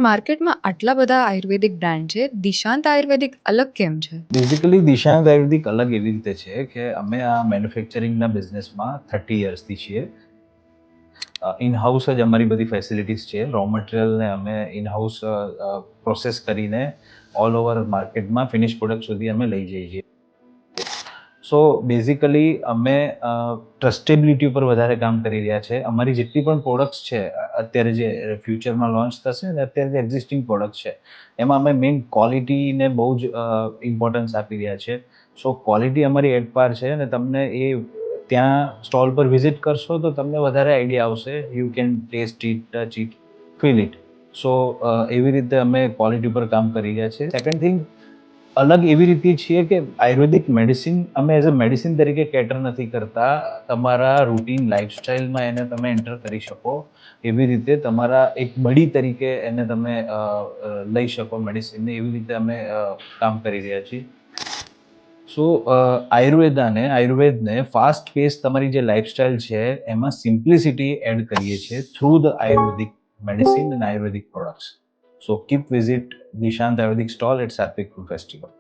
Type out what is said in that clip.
માર્કેટમાં આટલા બધા આયુર્વેદિક બ્રાન્ડ છે, દિશાંત આયુર્વેદિક અલગ કેમ છે? બેઝિકલી દિશાંત આયુર્વેદિક અલગ એવી રીતે છે કે અમે આ મેન્યુફેક્ચરિંગના બિઝનેસમાં 30 યર્સથી છીએ. ઇન હાઉસ જ અમારી બધી ફેસિલિટીઝ છે. રો મટીરિયલને અમે ઇન હાઉસ પ્રોસેસ કરીને ઓલ ઓવર માર્કેટમાં ફિનિશ પ્રોડક્ટ સુધી અમે લઈ જઈએ છીએ. સો બેઝિકલી અમે ટ્રસ્ટેબિલિટી ઉપર વધારે કામ કરી રહ્યા છે. અમારી જેટલી પણ પ્રોડક્ટ્સ છે અત્યારે જે ફ્યુચરમાં લોન્ચ થશે ને અત્યારે જે એક્ઝિસ્ટિંગ પ્રોડક્ટ છે એમાં અમે મેઇન ક્વોલિટીને બહુ જ ઇમ્પોર્ટન્સ આપી રહ્યા છે. સો ક્વોલિટી અમારી એટ પાર છે અને તમને એ ત્યાં સ્ટોલ પર વિઝિટ કરશો તો તમને વધારે આઈડિયા આવશે. You can taste it, touch it, feel it. So એવી રીતે અમે ક્વોલિટી પર કામ કરી રહ્યા છીએ. સેકન્ડ થિંગ, અલગ એવી રીતે છીએ કે આયુર્વેદિક મેડિસિન અમે એઝ અ મેડિસિન તરીકે કેટર નથી કરતા. તમારા રૂટીન લાઈફસ્ટાઈલમાં એને તમે એન્ટર કરી શકો એવી રીતે તમારા એક બડી તરીકે એને તમે લઈ શકો મેડિસિનને, એવી રીતે અમે કામ કરી રહ્યા છીએ. સો આયુર્વેદને ફાસ્ટ પેસ તમારી જે લાઈફસ્ટાઈલ છે એમાં સિમ્પ્લિસિટી એડ કરીએ છીએ through the Ayurvedic medicine and Ayurvedic products. So keep visit Dishant Ayurvedic stall at sattvic food festival.